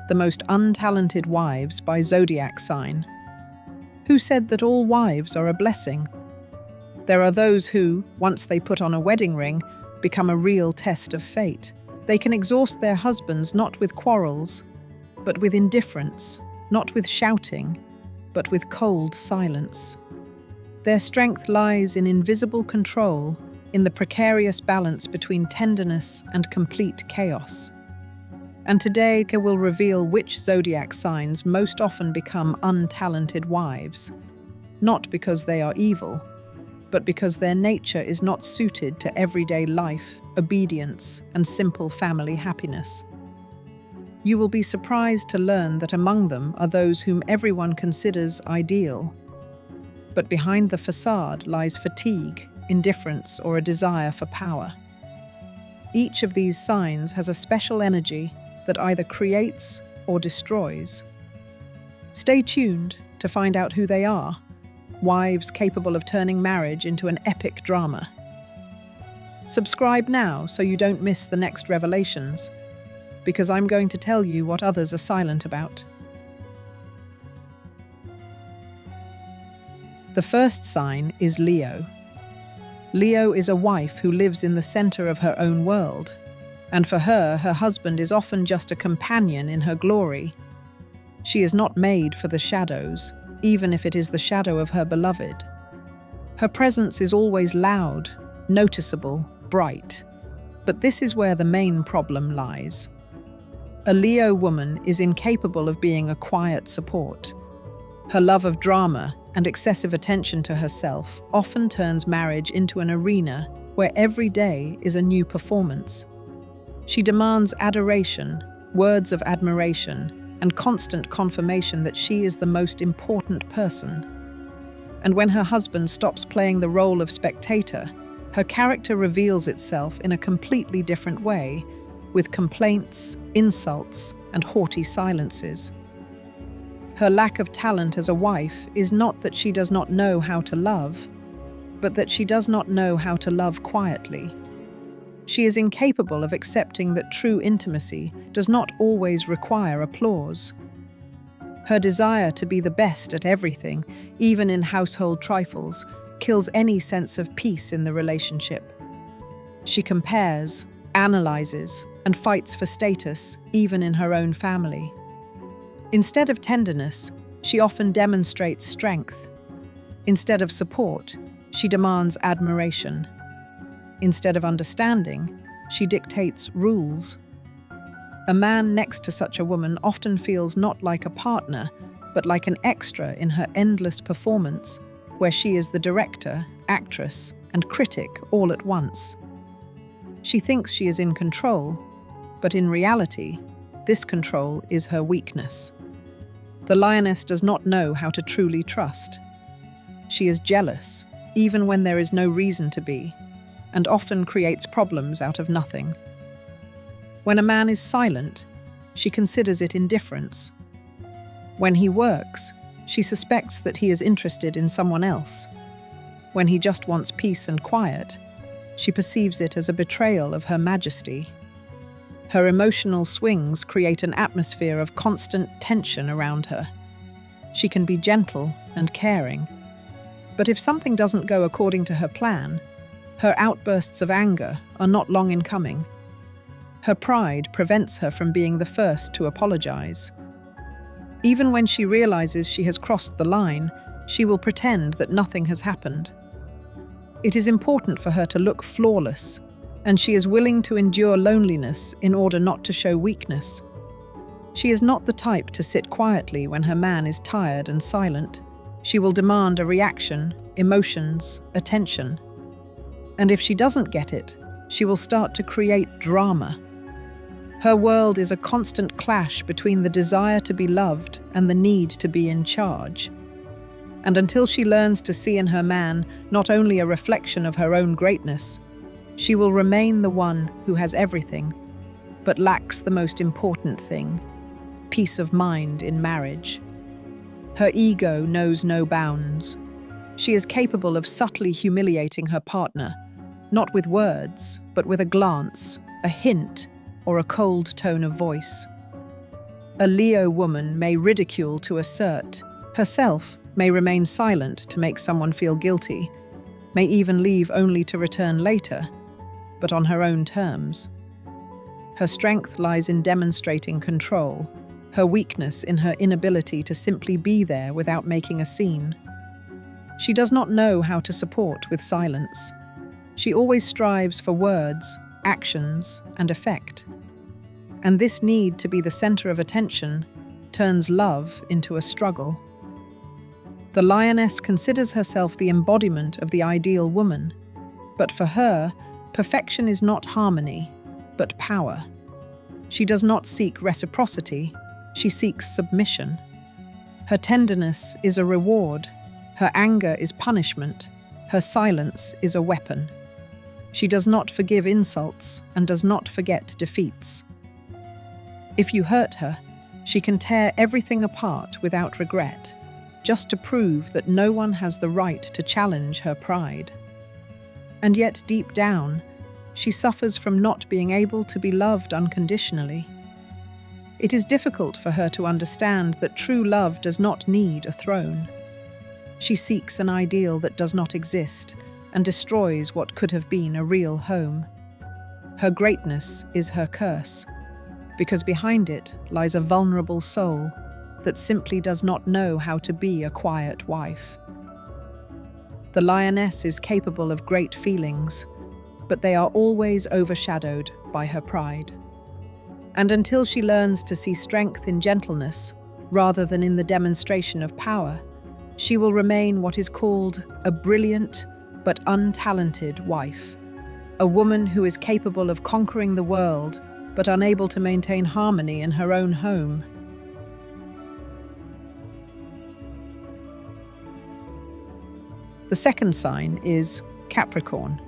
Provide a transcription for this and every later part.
The Most Untalented Wives by Zodiac Sign. Who said that all wives are a blessing? There are those who, once they put on a wedding ring, become a real test of fate. They can exhaust their husbands not with quarrels, but with indifference, not with shouting, but with cold silence. Their strength lies in invisible control, in the precarious balance between tenderness and complete chaos. And today I will reveal which zodiac signs most often become untalented wives, not because they are evil, but because their nature is not suited to everyday life, obedience, and simple family happiness. You will be surprised to learn that among them are those whom everyone considers ideal. But behind the facade lies fatigue, indifference, or a desire for power. Each of these signs has a special energy that either creates or destroys. Stay tuned to find out who they are, wives capable of turning marriage into an epic drama. Subscribe now so you don't miss the next revelations, because I'm going to tell you what others are silent about. The first sign is Leo. Leo is a wife who lives in the center of her own world, and for her husband is often just a companion in her glory. She is not made for the shadows, even if it is the shadow of her beloved. Her presence is always loud, noticeable, bright. But this is where the main problem lies. A Leo woman is incapable of being a quiet support. Her love of drama and excessive attention to herself often turns marriage into an arena where every day is a new performance. She demands adoration, words of admiration, and constant confirmation that she is the most important person. And when her husband stops playing the role of spectator, her character reveals itself in a completely different way, with complaints, insults, and haughty silences. Her lack of talent as a wife is not that she does not know how to love, but that she does not know how to love quietly. She is incapable of accepting that true intimacy does not always require applause. Her desire to be the best at everything, even in household trifles, kills any sense of peace in the relationship. She compares, analyzes, and fights for status, even in her own family. Instead of tenderness, she often demonstrates strength. Instead of support, she demands admiration. Instead of understanding, she dictates rules. A man next to such a woman often feels not like a partner, but like an extra in her endless performance, where she is the director, actress, and critic all at once. She thinks she is in control, but in reality, this control is her weakness. The lioness does not know how to truly trust. She is jealous, even when there is no reason to be, and often creates problems out of nothing. When a man is silent, she considers it indifference. When he works, she suspects that he is interested in someone else. When he just wants peace and quiet, she perceives it as a betrayal of her majesty. Her emotional swings create an atmosphere of constant tension around her. She can be gentle and caring, but if something doesn't go according to her plan, her outbursts of anger are not long in coming. Her pride prevents her from being the first to apologize. Even when she realizes she has crossed the line, she will pretend that nothing has happened. It is important for her to look flawless, and she is willing to endure loneliness in order not to show weakness. She is not the type to sit quietly when her man is tired and silent. She will demand a reaction, emotions, attention. And if she doesn't get it, she will start to create drama. Her world is a constant clash between the desire to be loved and the need to be in charge. And until she learns to see in her man not only a reflection of her own greatness, she will remain the one who has everything, but lacks the most important thing: peace of mind in marriage. Her ego knows no bounds. She is capable of subtly humiliating her partner, not with words, but with a glance, a hint, or a cold tone of voice. A Leo woman may ridicule to assert, herself may remain silent to make someone feel guilty, may even leave only to return later, but on her own terms. Her strength lies in demonstrating control, her weakness in her inability to simply be there without making a scene. She does not know how to support with silence. She always strives for words, actions, and effect. And this need to be the center of attention turns love into a struggle. The lioness considers herself the embodiment of the ideal woman, but for her, perfection is not harmony, but power. She does not seek reciprocity, she seeks submission. Her tenderness is a reward, her anger is punishment, her silence is a weapon. She does not forgive insults and does not forget defeats. If you hurt her, she can tear everything apart without regret, just to prove that no one has the right to challenge her pride. And yet deep down, she suffers from not being able to be loved unconditionally. It is difficult for her to understand that true love does not need a throne. She seeks an ideal that does not exist and destroys what could have been a real home. Her greatness is her curse, because behind it lies a vulnerable soul that simply does not know how to be a quiet wife. The lioness is capable of great feelings, but they are always overshadowed by her pride. And until she learns to see strength in gentleness, rather than in the demonstration of power, she will remain what is called a brilliant but untalented wife, a woman who is capable of conquering the world but unable to maintain harmony in her own home. The second sign is Capricorn.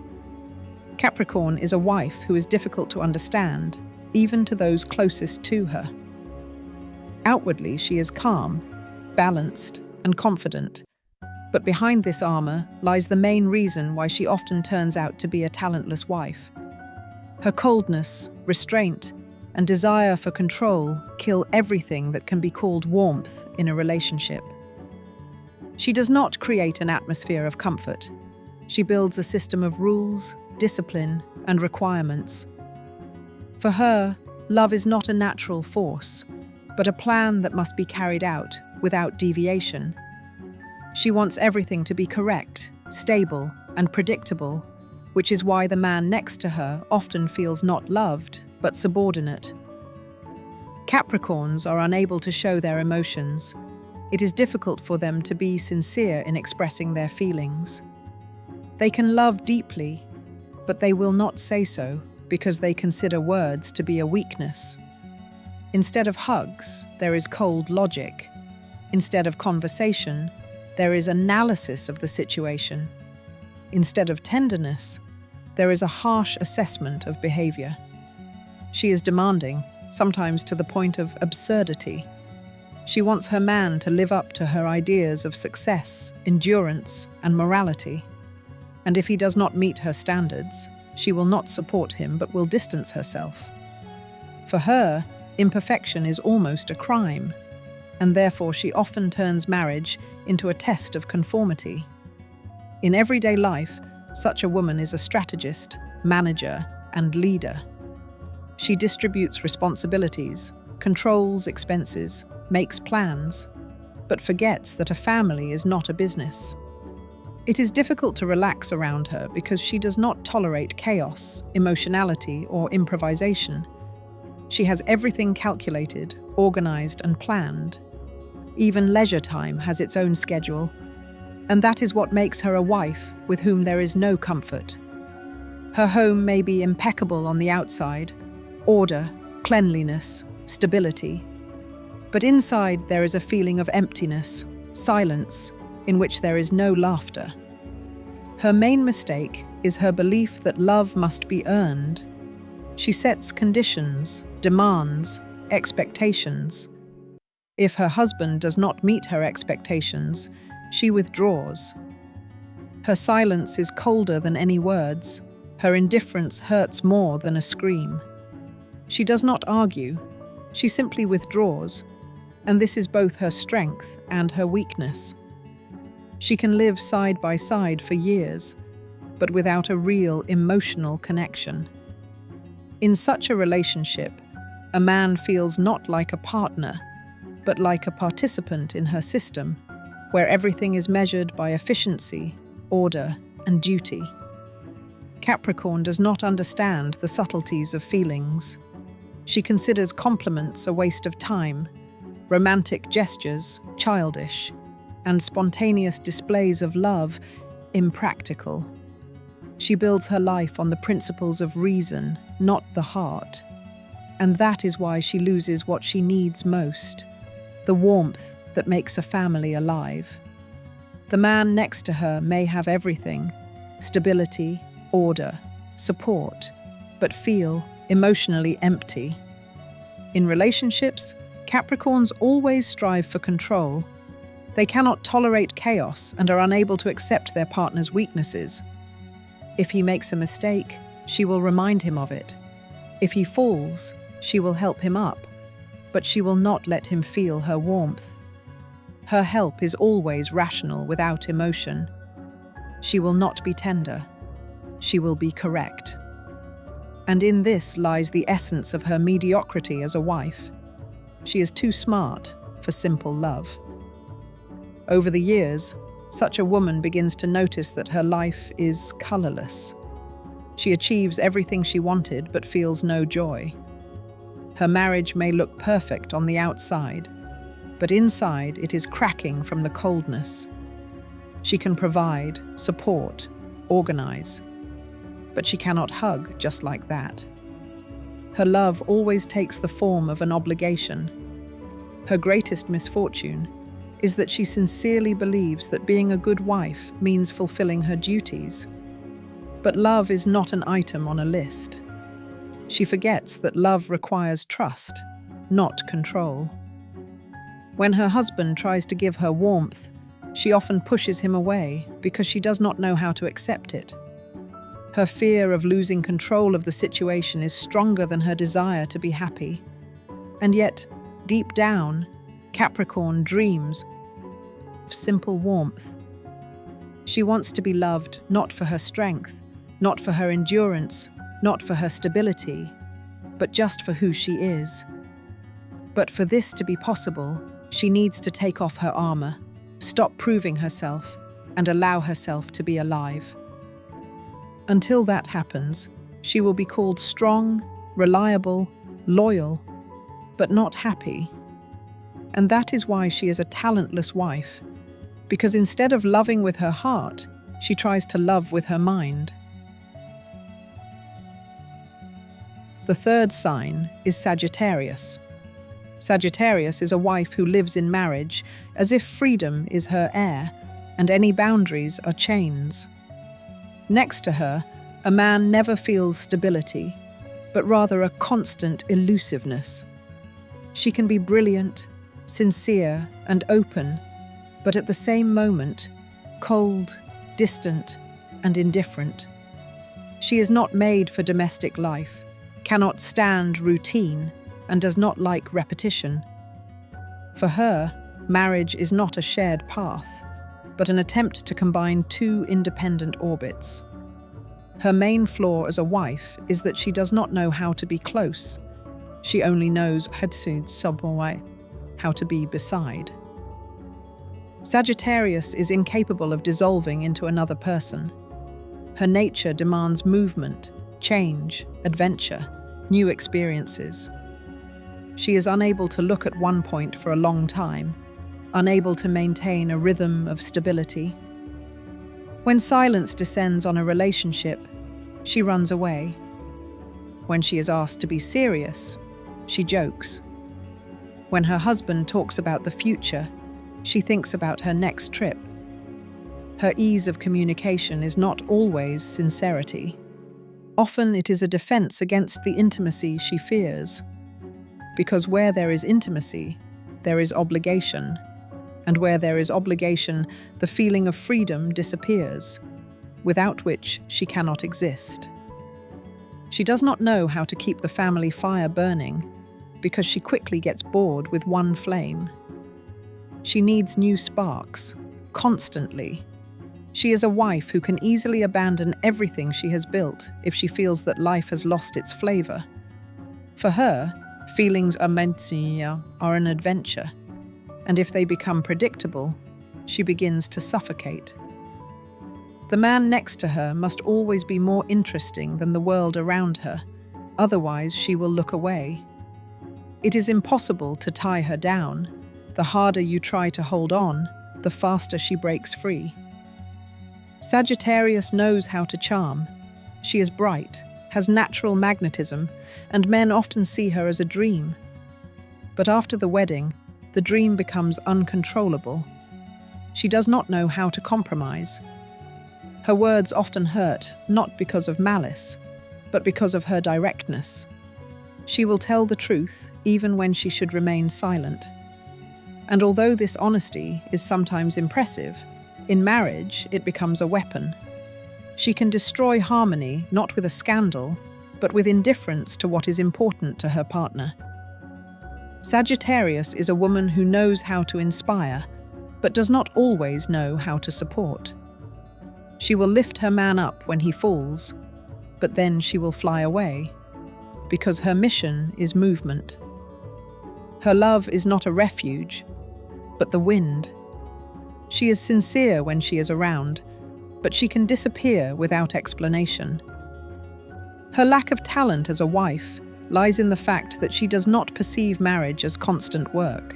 Capricorn is a wife who is difficult to understand, even to those closest to her. Outwardly, she is calm, balanced, and confident, but behind this armor lies the main reason why she often turns out to be a talentless wife. Her coldness, restraint, and desire for control kill everything that can be called warmth in a relationship. She does not create an atmosphere of comfort. She builds a system of rules, discipline, and requirements. For her, love is not a natural force, but a plan that must be carried out without deviation. She wants everything to be correct, stable, and predictable, which is why the man next to her often feels not loved, but subordinate. Capricorns are unable to show their emotions. It is difficult for them to be sincere in expressing their feelings. They can love deeply, but they will not say so because they consider words to be a weakness. Instead of hugs, there is cold logic. Instead of conversation, there is analysis of the situation. Instead of tenderness, there is a harsh assessment of behavior. She is demanding, sometimes to the point of absurdity. She wants her man to live up to her ideas of success, endurance, and morality. And if he does not meet her standards, she will not support him but will distance herself. For her, imperfection is almost a crime, and therefore she often turns marriage into a test of conformity. In everyday life, such a woman is a strategist, manager, and leader. She distributes responsibilities, controls expenses, makes plans, but forgets that a family is not a business. It is difficult to relax around her because she does not tolerate chaos, emotionality, or improvisation. She has everything calculated, organized, and planned. Even leisure time has its own schedule, and that is what makes her a wife with whom there is no comfort. Her home may be impeccable on the outside, order, cleanliness, stability, but inside there is a feeling of emptiness, silence, in which there is no laughter. Her main mistake is her belief that love must be earned. She sets conditions, demands, expectations. If her husband does not meet her expectations, she withdraws. Her silence is colder than any words. Her indifference hurts more than a scream. She does not argue. She simply withdraws, and this is both her strength and her weakness. She can live side by side for years, but without a real emotional connection. In such a relationship, a man feels not like a partner, but like a participant in her system, where everything is measured by efficiency, order, and duty. Capricorn does not understand the subtleties of feelings. She considers compliments a waste of time, romantic gestures childish, and spontaneous displays of love impractical. She builds her life on the principles of reason, not the heart. And that is why she loses what she needs most, the warmth that makes a family alive. The man next to her may have everything, stability, order, support, but feel emotionally empty. In relationships, Capricorns always strive for control. They cannot tolerate chaos and are unable to accept their partner's weaknesses. If he makes a mistake, she will remind him of it. If he falls, she will help him up, but she will not let him feel her warmth. Her help is always rational without emotion. She will not be tender. She will be correct. And in this lies the essence of her mediocrity as a wife. She is too smart for simple love. Over the years, such a woman begins to notice that her life is colorless. She achieves everything she wanted but feels no joy. Her marriage may look perfect on the outside, but inside it is cracking from the coldness. She can provide, support, organize, but she cannot hug just like that. Her love always takes the form of an obligation. Her greatest misfortune is that she sincerely believes that being a good wife means fulfilling her duties. But love is not an item on a list. She forgets that love requires trust, not control. When her husband tries to give her warmth, she often pushes him away because she does not know how to accept it. Her fear of losing control of the situation is stronger than her desire to be happy. And yet, deep down, Capricorn dreams of simple warmth. She wants to be loved not for her strength, not for her endurance, not for her stability, but just for who she is. But for this to be possible, she needs to take off her armor, stop proving herself, and allow herself to be alive. Until that happens, she will be called strong, reliable, loyal, but not happy. And that is why she is a talentless wife, because instead of loving with her heart, she tries to love with her mind. The third sign is Sagittarius. Sagittarius is a wife who lives in marriage as if freedom is her heir and any boundaries are chains. Next to her, a man never feels stability, but rather a constant elusiveness. She can be brilliant, sincere, and open, but at the same moment, cold, distant, and indifferent. She is not made for domestic life, cannot stand routine, and does not like repetition. For her, marriage is not a shared path, but an attempt to combine two independent orbits. Her main flaw as a wife is that she does not know how to be close. She only knows how to be beside. Sagittarius is incapable of dissolving into another person. Her nature demands movement, change, adventure, new experiences. She is unable to look at one point for a long time, unable to maintain a rhythm of stability. When silence descends on a relationship, she runs away. When she is asked to be serious, she jokes. When her husband talks about the future, she thinks about her next trip. Her ease of communication is not always sincerity. Often it is a defense against the intimacy she fears. Because where there is intimacy, there is obligation. And where there is obligation, the feeling of freedom disappears, without which she cannot exist. She does not know how to keep the family fire burning, because she quickly gets bored with one flame. She needs new sparks, constantly. She is a wife who can easily abandon everything she has built if she feels that life has lost its flavor. For her, feelings are an adventure, and if they become predictable, she begins to suffocate. The man next to her must always be more interesting than the world around her, otherwise she will look away. It is impossible to tie her down. The harder you try to hold on, the faster she breaks free. Sagittarius knows how to charm. She is bright, has natural magnetism, and men often see her as a dream. But after the wedding, the dream becomes uncontrollable. She does not know how to compromise. Her words often hurt, not because of malice, but because of her directness. She will tell the truth, even when she should remain silent. And although this honesty is sometimes impressive, in marriage it becomes a weapon. She can destroy harmony not with a scandal, but with indifference to what is important to her partner. Sagittarius is a woman who knows how to inspire, but does not always know how to support. She will lift her man up when he falls, but then she will fly away, because her mission is movement. Her love is not a refuge, but the wind. She is sincere when she is around, but she can disappear without explanation. Her lack of talent as a wife lies in the fact that she does not perceive marriage as constant work.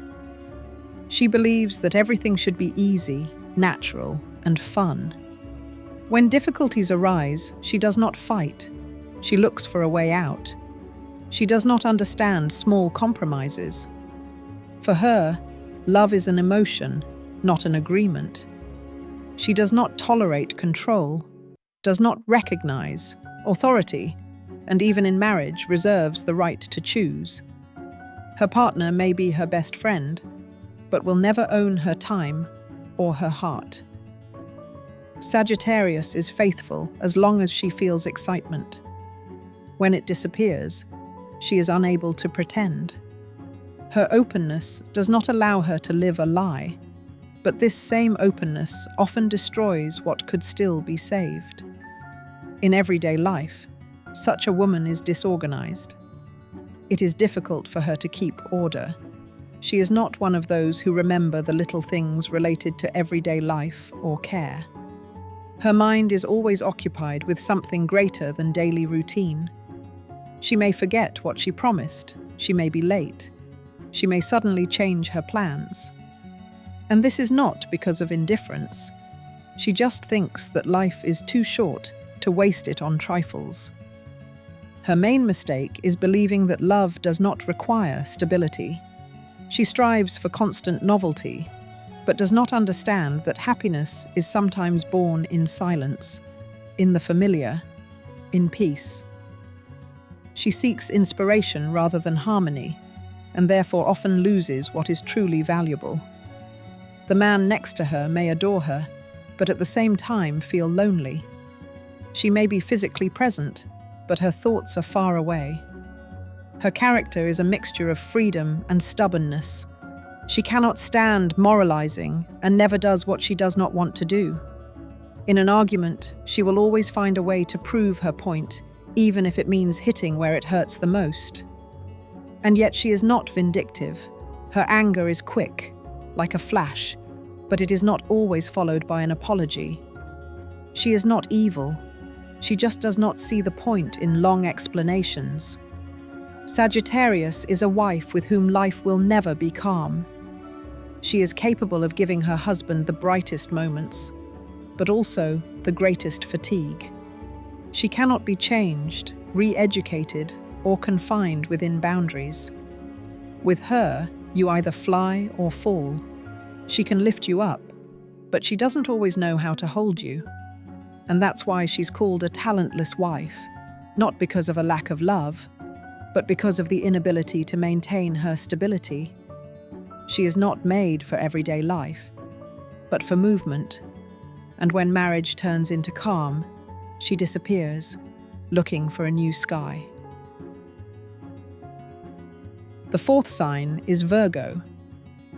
She believes that everything should be easy, natural, and fun. When difficulties arise, she does not fight. She looks for a way out. She does not understand small compromises. For her, love is an emotion, not an agreement. She does not tolerate control, does not recognize authority, and even in marriage reserves the right to choose. Her partner may be her best friend, but will never own her time or her heart. Sagittarius is faithful as long as she feels excitement. When it disappears, she is unable to pretend. Her openness does not allow her to live a lie, but this same openness often destroys what could still be saved. In everyday life, such a woman is disorganized. It is difficult for her to keep order. She is not one of those who remember the little things related to everyday life or care. Her mind is always occupied with something greater than daily routine. She may forget what she promised, she may be late, she may suddenly change her plans. And this is not because of indifference. She just thinks that life is too short to waste it on trifles. Her main mistake is believing that love does not require stability. She strives for constant novelty, but does not understand that happiness is sometimes born in silence, in the familiar, in peace. She seeks inspiration rather than harmony, and therefore often loses what is truly valuable. The man next to her may adore her, but at the same time feel lonely. She may be physically present, but her thoughts are far away. Her character is a mixture of freedom and stubbornness. She cannot stand moralizing and never does what she does not want to do. In an argument, she will always find a way to prove her point, even if it means hitting where it hurts the most. And yet she is not vindictive. Her anger is quick, like a flash, but it is not always followed by an apology. She is not evil. She just does not see the point in long explanations. Sagittarius is a wife with whom life will never be calm. She is capable of giving her husband the brightest moments, but also the greatest fatigue. She cannot be changed, re-educated, or confined within boundaries. With her, you either fly or fall. She can lift you up, but she doesn't always know how to hold you. And that's why she's called a talentless wife, not because of a lack of love, but because of the inability to maintain her stability. She is not made for everyday life, but for movement. And when marriage turns into calm, she disappears, looking for a new sky. The fourth sign is Virgo.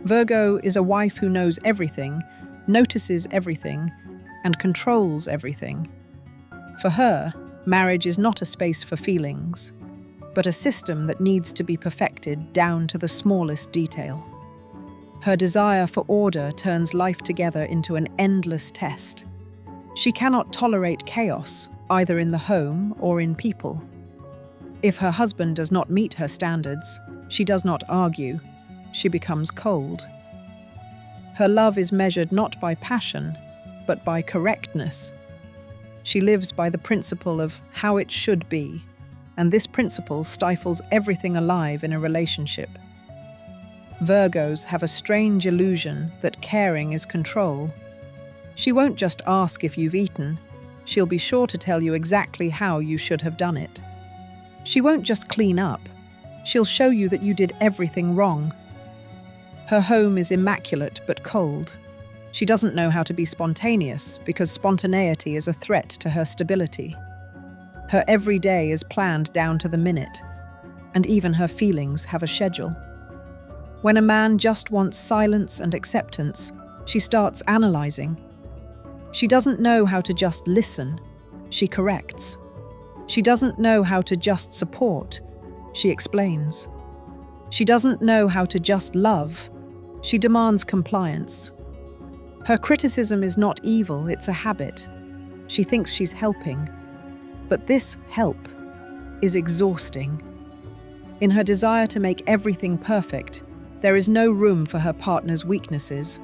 Virgo is a wife who knows everything, notices everything, and controls everything. For her, marriage is not a space for feelings, but a system that needs to be perfected down to the smallest detail. Her desire for order turns life together into an endless test. She cannot tolerate chaos, either in the home or in people. If her husband does not meet her standards, she does not argue. She becomes cold. Her love is measured not by passion, but by correctness. She lives by the principle of how it should be, and this principle stifles everything alive in a relationship. Virgos have a strange illusion that caring is control. She won't just ask if you've eaten, she'll be sure to tell you exactly how you should have done it. She won't just clean up, she'll show you that you did everything wrong. Her home is immaculate but cold. She doesn't know how to be spontaneous because spontaneity is a threat to her stability. Her every day is planned down to the minute, and even her feelings have a schedule. When a man just wants silence and acceptance, she starts analyzing. She doesn't know how to just listen, she corrects. She doesn't know how to just support, she explains. She doesn't know how to just love, she demands compliance. Her criticism is not evil, it's a habit. She thinks she's helping, but this help is exhausting. In her desire to make everything perfect, there is no room for her partner's weaknesses.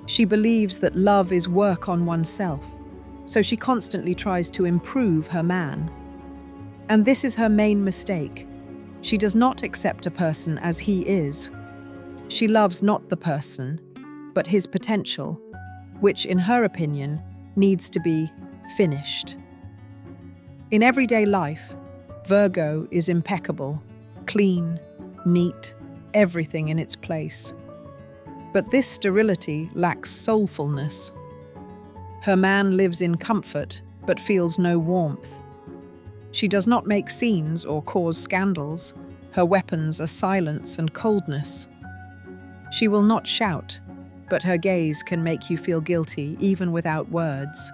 She believes that love is work on oneself, so she constantly tries to improve her man. And this is her main mistake. She does not accept a person as he is. She loves not the person, but his potential, which, in her opinion, needs to be finished. In everyday life, Virgo is impeccable, clean, neat, everything in its place. But this sterility lacks soulfulness. Her man lives in comfort, but feels no warmth. She does not make scenes or cause scandals. Her weapons are silence and coldness. She will not shout, but her gaze can make you feel guilty even without words.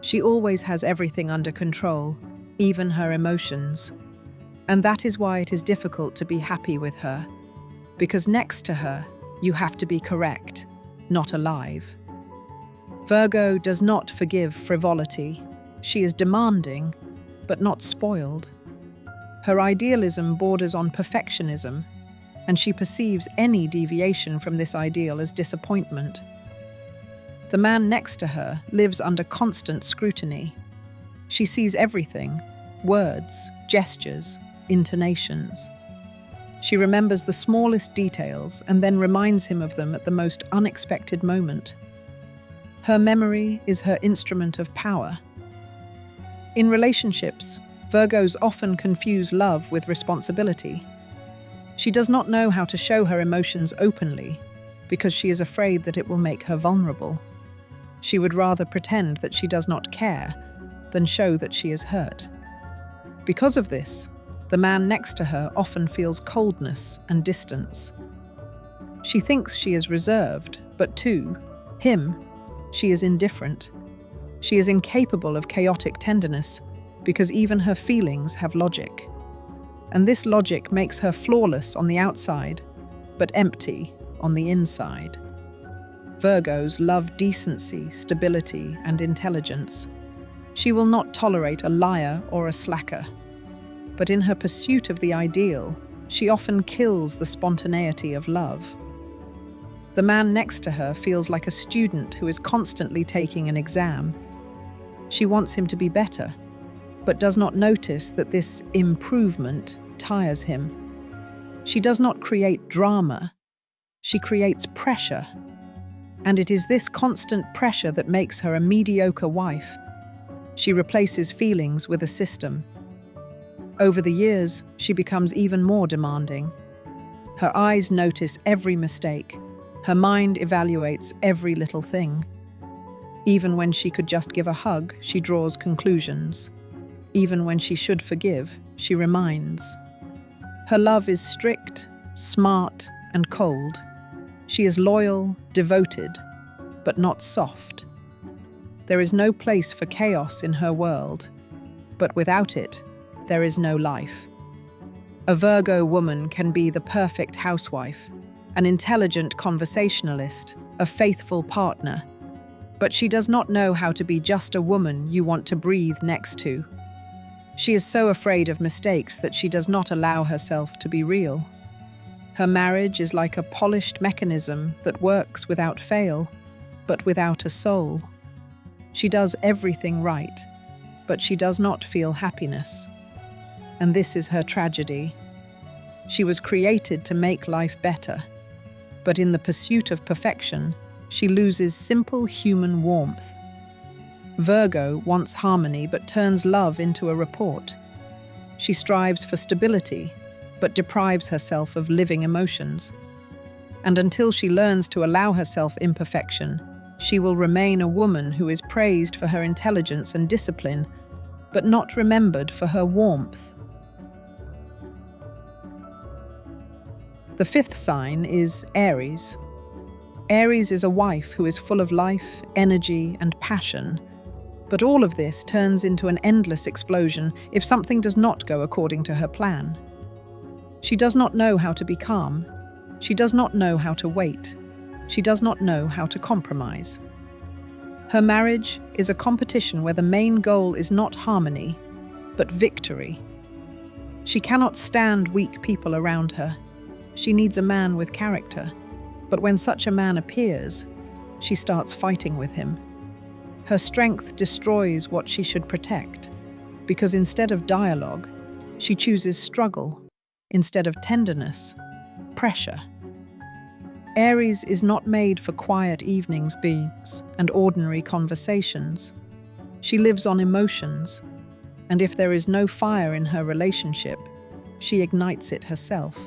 She always has everything under control, even her emotions. And that is why it is difficult to be happy with her, because next to her, you have to be correct, not alive. Virgo does not forgive frivolity. She is demanding, but not spoiled. Her idealism borders on perfectionism, and she perceives any deviation from this ideal as disappointment. The man next to her lives under constant scrutiny. She sees everything: words, gestures, intonations. She remembers the smallest details and then reminds him of them at the most unexpected moment. Her memory is her instrument of power. In relationships, Virgos often confuse love with responsibility. She does not know how to show her emotions openly because she is afraid that it will make her vulnerable. She would rather pretend that she does not care than show that she is hurt. Because of this, the man next to her often feels coldness and distance. She thinks she is reserved, but to him, she is indifferent. She is incapable of chaotic tenderness because even her feelings have logic. And this logic makes her flawless on the outside, but empty on the inside. Virgos love decency, stability, and intelligence. She will not tolerate a liar or a slacker. But in her pursuit of the ideal, she often kills the spontaneity of love. The man next to her feels like a student who is constantly taking an exam. She wants him to be better, but does not notice that this improvement tires him. She does not create drama, she creates pressure. And it is this constant pressure that makes her a mediocre wife. She replaces feelings with a system. Over the years, she becomes even more demanding. Her eyes notice every mistake. Her mind evaluates every little thing. Even when she could just give a hug, she draws conclusions. Even when she should forgive, she reminds. Her love is strict, smart, and cold. She is loyal, devoted, but not soft. There is no place for chaos in her world, but without it, there is no life. A Virgo woman can be the perfect housewife, an intelligent conversationalist, a faithful partner, but she does not know how to be just a woman you want to breathe next to. She is so afraid of mistakes that she does not allow herself to be real. Her marriage is like a polished mechanism that works without fail, but without a soul. She does everything right, but she does not feel happiness. And this is her tragedy. She was created to make life better, but in the pursuit of perfection, she loses simple human warmth. Virgo wants harmony but turns love into a report. She strives for stability, but deprives herself of living emotions. And until she learns to allow herself imperfection, she will remain a woman who is praised for her intelligence and discipline, but not remembered for her warmth. The fifth sign is Aries. Aries is a wife who is full of life, energy, and passion. But all of this turns into an endless explosion if something does not go according to her plan. She does not know how to be calm. She does not know how to wait. She does not know how to compromise. Her marriage is a competition where the main goal is not harmony, but victory. She cannot stand weak people around her. She needs a man with character. But when such a man appears, she starts fighting with him. Her strength destroys what she should protect, because instead of dialogue, she chooses struggle. Instead of tenderness, pressure. Aries is not made for quiet evenings and ordinary conversations. She lives on emotions, and if there is no fire in her relationship, she ignites it herself.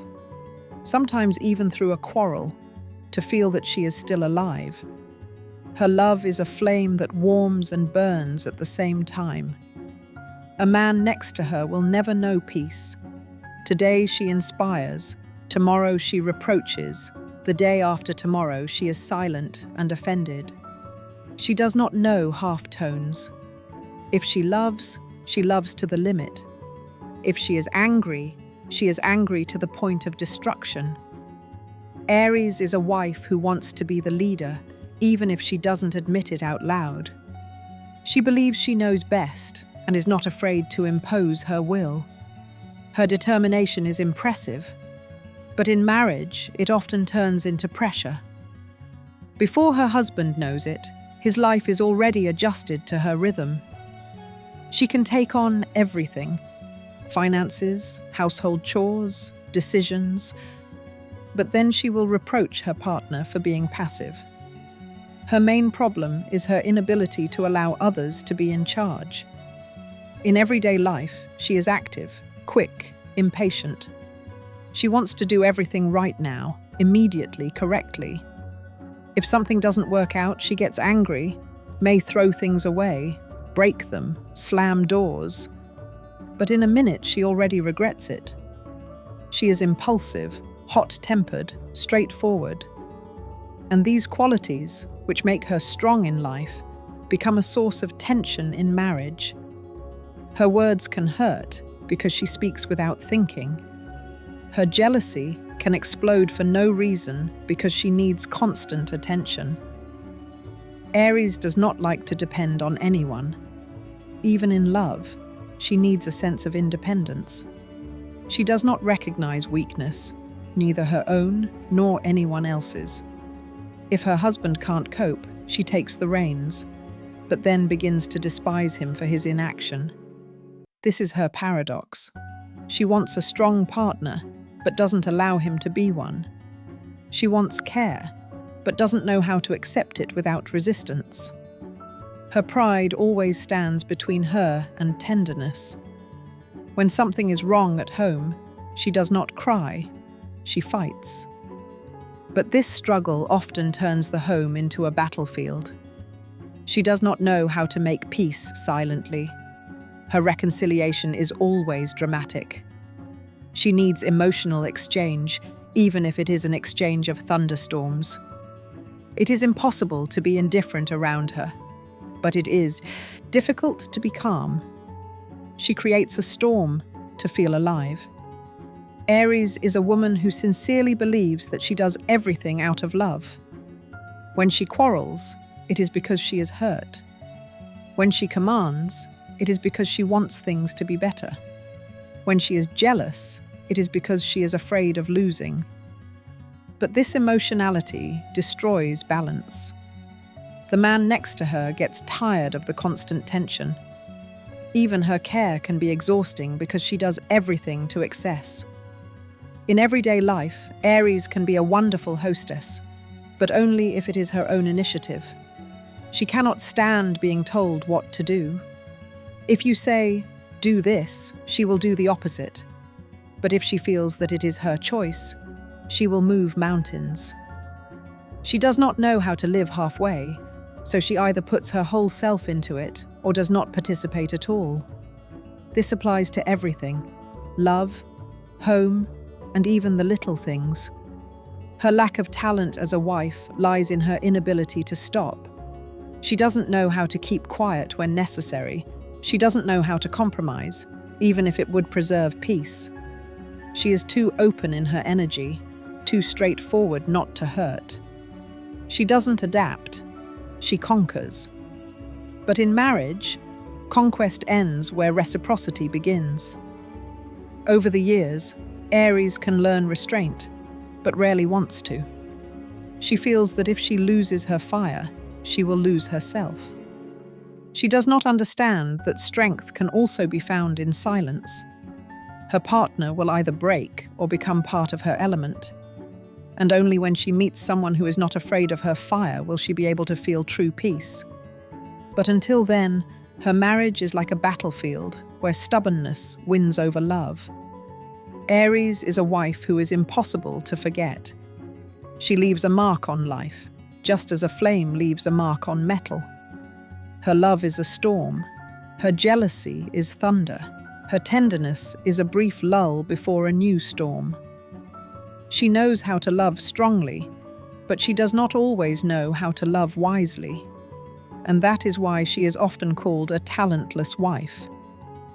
Sometimes even through a quarrel, to feel that she is still alive. Her love is a flame that warms and burns at the same time. A man next to her will never know peace. Today she inspires, tomorrow she reproaches, the day after tomorrow she is silent and offended. She does not know half-tones. If she loves to the limit. If she is angry to the point of destruction. Aries is a wife who wants to be the leader, even if she doesn't admit it out loud. She believes she knows best and is not afraid to impose her will. Her determination is impressive, but in marriage, it often turns into pressure. Before her husband knows it, his life is already adjusted to her rhythm. She can take on everything: finances, household chores, decisions, but then she will reproach her partner for being passive. Her main problem is her inability to allow others to be in charge. In everyday life, she is active, quick, impatient. She wants to do everything right now, immediately, correctly. If something doesn't work out, she gets angry, may throw things away, break them, slam doors. But in a minute, she already regrets it. She is impulsive, hot-tempered, straightforward. And these qualities, which make her strong in life, become a source of tension in marriage. Her words can hurt because she speaks without thinking. Her jealousy can explode for no reason because she needs constant attention. Aries does not like to depend on anyone. Even in love, she needs a sense of independence. She does not recognize weakness, neither her own nor anyone else's. If her husband can't cope, she takes the reins, but then begins to despise him for his inaction. This is her paradox. She wants a strong partner, but doesn't allow him to be one. She wants care, but doesn't know how to accept it without resistance. Her pride always stands between her and tenderness. When something is wrong at home, she does not cry, she fights. But this struggle often turns the home into a battlefield. She does not know how to make peace silently. Her reconciliation is always dramatic. She needs emotional exchange, even if it is an exchange of thunderstorms. It is impossible to be indifferent around her, but it is difficult to be calm. She creates a storm to feel alive. Aries is a woman who sincerely believes that she does everything out of love. When she quarrels, it is because she is hurt. When she commands, it is because she wants things to be better. When she is jealous, it is because she is afraid of losing. But this emotionality destroys balance. The man next to her gets tired of the constant tension. Even her care can be exhausting because she does everything to excess. In everyday life, Aries can be a wonderful hostess, but only if it is her own initiative. She cannot stand being told what to do. If you say, "Do this," she will do the opposite. But if she feels that it is her choice, she will move mountains. She does not know how to live halfway, so she either puts her whole self into it or does not participate at all. This applies to everything: love, home, and even the little things. Her lack of talent as a wife lies in her inability to stop. She doesn't know how to keep quiet when necessary. She doesn't know how to compromise, even if it would preserve peace. She is too open in her energy, too straightforward not to hurt. She doesn't adapt, she conquers. But in marriage, conquest ends where reciprocity begins. Over the years, Aries can learn restraint, but rarely wants to. She feels that if she loses her fire, she will lose herself. She does not understand that strength can also be found in silence. Her partner will either break or become part of her element. And only when she meets someone who is not afraid of her fire will she be able to feel true peace. But until then, her marriage is like a battlefield where stubbornness wins over love. Aries is a wife who is impossible to forget. She leaves a mark on life, just as a flame leaves a mark on metal. Her love is a storm. Her jealousy is thunder. Her tenderness is a brief lull before a new storm. She knows how to love strongly, but she does not always know how to love wisely. And that is why she is often called a talentless wife.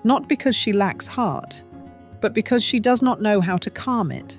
Not because she lacks heart, but because she does not know how to calm it.